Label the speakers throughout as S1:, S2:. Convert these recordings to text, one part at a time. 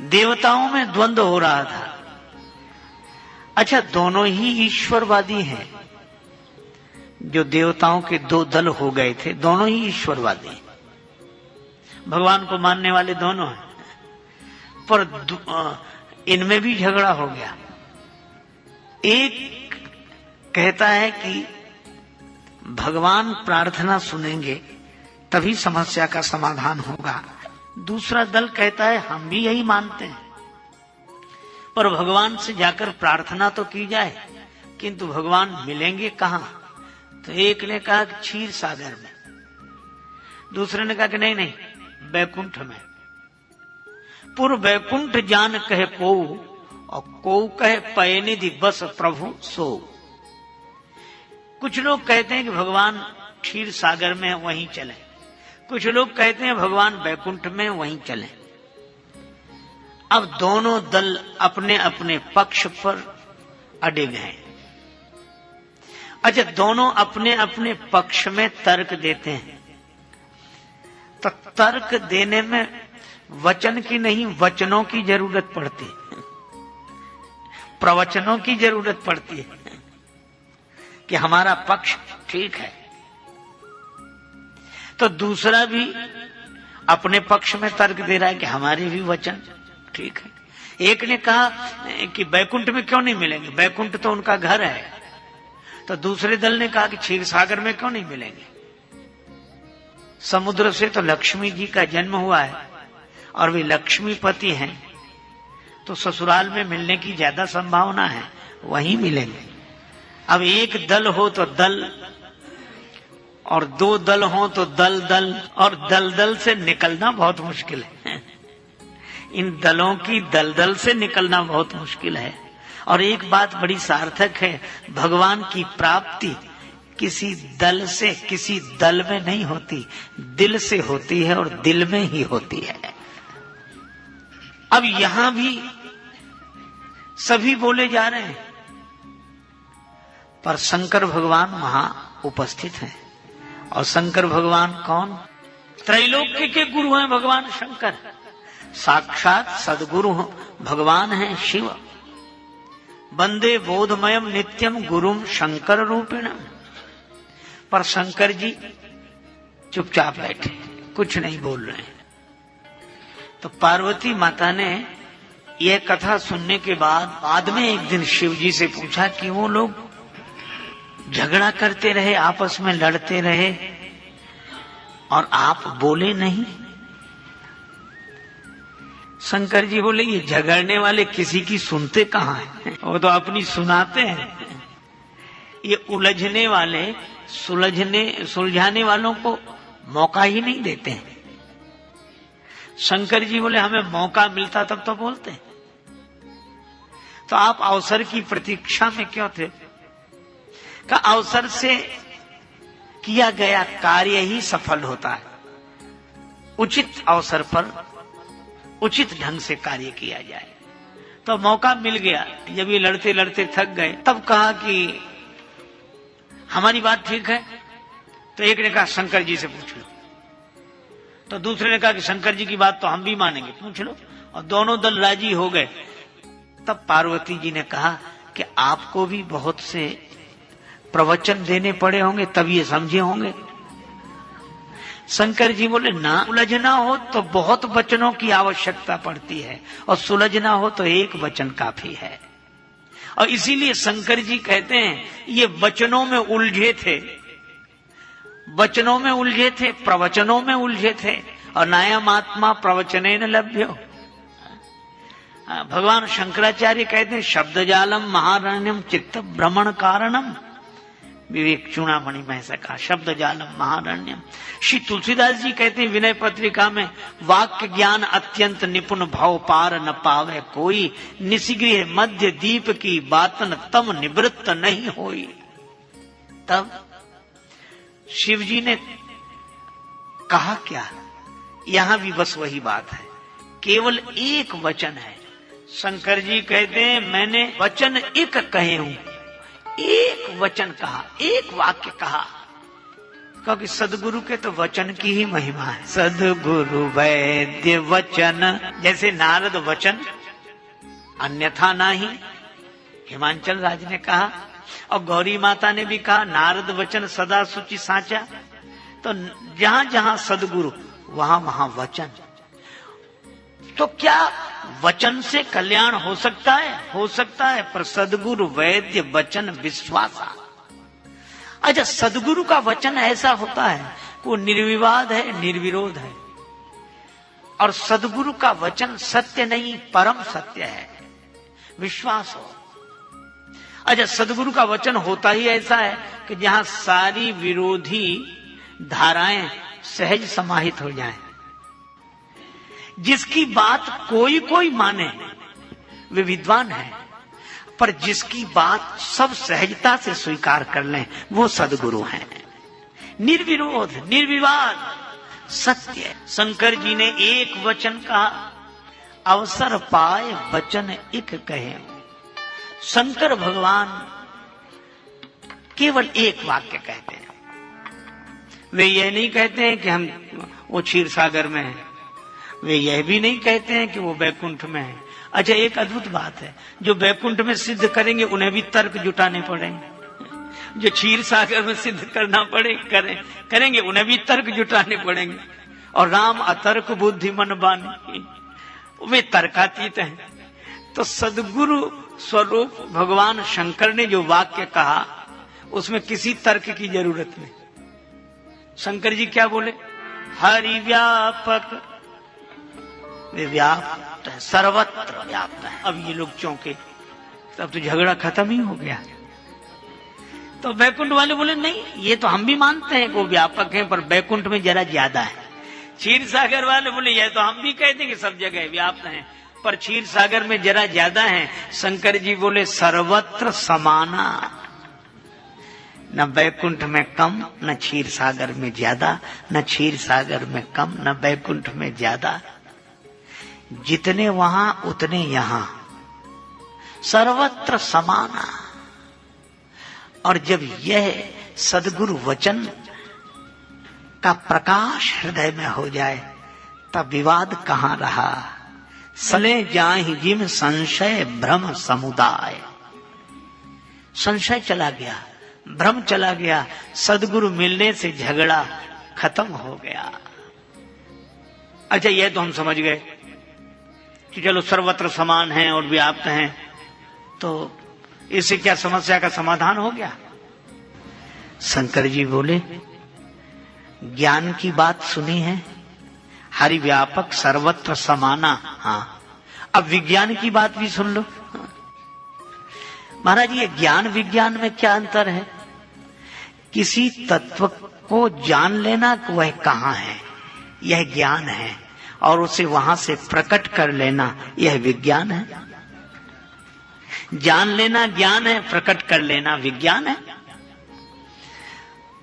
S1: देवताओं में द्वंद्व हो रहा था। अच्छा, दोनों ही ईश्वरवादी हैं। जो देवताओं के दो दल हो गए थे, दोनों ही ईश्वरवादी हैं, भगवान को मानने वाले दोनों हैं, पर इनमें भी झगड़ा हो गया। एक कहता है कि भगवान प्रार्थना सुनेंगे तभी समस्या का समाधान होगा। दूसरा दल कहता है हम भी यही मानते हैं, पर भगवान से जाकर प्रार्थना तो की जाए, किंतु भगवान मिलेंगे कहां? तो एक ने कहा कि क्षीर सागर में, दूसरे ने कहा कि नहीं नहीं, बैकुंठ में। पुर बैकुंठ जान कहे कोऊ, और कोऊ कहे पयनिधि बस प्रभु सो। कुछ लोग कहते हैं कि भगवान क्षीर सागर में वहीं चले, कुछ लोग कहते हैं भगवान बैकुंठ में वहीं चले। अब दोनों दल अपने अपने पक्ष पर अडिग हैं। अच्छा, दोनों अपने अपने पक्ष में तर्क देते हैं, तो तर्क देने में वचन की नहीं, वचनों की जरूरत पड़ती है, प्रवचनों की जरूरत पड़ती है कि हमारा पक्ष ठीक है। तो दूसरा भी अपने पक्ष में तर्क दे रहा है कि हमारे भी वचन ठीक है। एक ने कहा कि बैकुंठ में क्यों नहीं मिलेंगे, बैकुंठ तो उनका घर है। तो दूसरे दल ने कहा कि क्षीर सागर में क्यों नहीं मिलेंगे, समुद्र से तो लक्ष्मी जी का जन्म हुआ है और वे लक्ष्मीपति हैं, तो ससुराल में मिलने की ज्यादा संभावना है, वहीं मिलेंगे। अब एक दल हो तो दल, और दो दल हो तो दल दल, और दल दल से निकलना बहुत मुश्किल है। इन दलों की दलदल से निकलना बहुत मुश्किल है। और एक बात बड़ी सार्थक है, भगवान की प्राप्ति किसी दल से, किसी दल में नहीं होती, दिल से होती है, और दिल में ही होती है। अब यहां भी सभी बोले जा रहे हैं, पर शंकर भगवान वहां उपस्थित हैं। और शंकर भगवान कौन? त्रैलोक्य के गुरु हैं भगवान शंकर, साक्षात सदगुरु भगवान हैं शिव। वंदे बोधमयम नित्यम गुरुम शंकर रूपिणम। पर शंकर जी चुपचाप बैठे, कुछ नहीं बोल रहे हैं। तो पार्वती माता ने यह कथा सुनने के बाद में एक दिन शिव जी से पूछा कि वो लोग झगड़ा करते रहे, आपस में लड़ते रहे, और आप बोले नहीं। शंकर जी बोले ये झगड़ने वाले किसी की सुनते कहां हैं, वो तो अपनी सुनाते हैं। ये उलझने वाले, सुलझाने वालों को मौका ही नहीं देते हैं। शंकर जी बोले हमें मौका मिलता तब तो बोलते हैं। तो आप अवसर की प्रतीक्षा में क्यों थे? का अवसर से किया गया कार्य ही सफल होता है। उचित अवसर पर उचित ढंग से कार्य किया जाए। तो मौका मिल गया, जब ये लड़ते लड़ते थक गए, तब कहा कि हमारी बात ठीक है। तो एक ने कहा शंकर जी से पूछ लो, तो दूसरे ने कहा कि शंकर जी की बात तो हम भी मानेंगे, पूछ लो। और दोनों दल राजी हो गए। तब पार्वती जी ने कहा कि आपको भी बहुत से प्रवचन देने पड़े होंगे, तब ये समझे होंगे। शंकर जी बोले ना, उलझना हो तो बहुत वचनों की आवश्यकता पड़ती है, और सुलझना हो तो एक वचन काफी है। और इसीलिए शंकर जी कहते हैं ये वचनों में उलझे थे, वचनों में उलझे थे, प्रवचनों में उलझे थे। और नायम आत्मा प्रवचने न लभ्यो। भगवान शंकराचार्य कहते हैं शब्द जालम महारण्यम चित्त भ्रमण कारणम। विवेक चूड़ामणि में ऐसा कहा, शब्द जालम महारण्यम। श्री तुलसीदास जी कहते हैं विनय पत्रिका में, वाक्य ज्ञान अत्यंत निपुण भव पार न पावे कोई, निसिगृह मध्य दीप की बातन तम निवृत्त नहीं होई। तब शिव जी ने कहा क्या? यहां भी बस वही बात है, केवल एक वचन है। शंकर जी कहते हैं मैंने वचन एक कहे हूं, एक वचन कहा, एक वाक्य कहा, क्योंकि सदगुरु के तो वचन की ही महिमा है। सदगुरु वैद्य वचन, जैसे नारद वचन अन्यथा नहीं, हिमांचल राज ने कहा और गौरी माता ने भी कहा नारद वचन सदा सुचि साचा। तो जहां जहां सदगुरु वहां वहां वचन। तो क्या वचन से कल्याण हो सकता है? हो सकता है, पर सदगुरु वैद्य वचन विश्वासा। अच्छा, सदगुरु का वचन ऐसा होता है वो निर्विवाद है, निर्विरोध है, और सदगुरु का वचन सत्य नहीं परम सत्य है, विश्वास हो। अच्छा, सदगुरु का वचन होता ही ऐसा है कि जहां सारी विरोधी धाराएं सहज समाहित हो जाएं। जिसकी बात कोई कोई माने वे विद्वान है, पर जिसकी बात सब सहजता से स्वीकार कर लें वो सदगुरु हैं। निर्विरोध, निर्विवाद, सत्य। शंकर जी ने एक वचन कहा, अवसर पाए वचन एक कहे। शंकर भगवान केवल एक वाक्य कहते हैं। वे यह नहीं कहते हैं कि हम वो क्षीर सागर में हैं, वे यह भी नहीं कहते हैं कि वो बैकुंठ में है। अच्छा, एक अद्भुत बात है, जो बैकुंठ में सिद्ध करेंगे उन्हें भी तर्क जुटाने पड़ेंगे, जो क्षीर सागर में सिद्ध करना पड़े करेंगे उन्हें भी तर्क जुटाने पड़ेंगे। और राम अतर्क बुद्धि मन बानी, वे तर्कातीत हैं। तो सदगुरु स्वरूप भगवान शंकर ने जो वाक्य कहा उसमें किसी तर्क की जरूरत नहीं। शंकर जी क्या बोले? हरि व्यापक, वे व्याप्त है, सर्वत्र व्याप्त है। अब ये लोग चौंके, तब तो झगड़ा खत्म ही हो गया। तो बैकुंठ वाले बोले नहीं, ये तो हम भी मानते हैं कि वो व्यापक है, पर बैकुंठ में जरा ज्यादा है। क्षीर सागर वाले बोले ये तो हम भी कहते हैं कि सब जगह व्याप्त है, पर क्षीर सागर में जरा ज्यादा है। शंकर जी बोले सर्वत्र समाना, न बैकुंठ में कम, न क्षीर सागर में ज्यादा, न क्षीर सागर में कम, न बैकुंठ में ज्यादा। जितने वहां उतने यहां, सर्वत्र समाना। और जब यह सदगुरु वचन का प्रकाश हृदय में हो जाए तब विवाद कहां रहा। सले जाहि जिम संशय भ्रम समुदाय। संशय चला गया, भ्रम चला गया, सदगुरु मिलने से झगड़ा खत्म हो गया। अच्छा, यह तो हम समझ गए कि चलो सर्वत्र समान हैं और व्याप्त हैं, तो इससे क्या समस्या का समाधान हो गया? शंकर जी बोले ज्ञान की बात सुनी है, हरि व्यापक सर्वत्र समाना। हाँ, अब विज्ञान की बात भी सुन लो। महाराज, ये ज्ञान विज्ञान में क्या अंतर है? किसी तत्व को जान लेना कि वह कहाँ है, यह ज्ञान है, और उसे वहां से प्रकट कर लेना यह विज्ञान है। जान लेना ज्ञान है, प्रकट कर लेना विज्ञान है।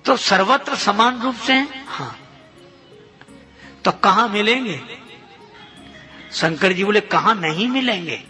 S1: तो सर्वत्र समान रूप से है। हाँ, तो कहां मिलेंगे? शंकर जी बोले कहां नहीं मिलेंगे।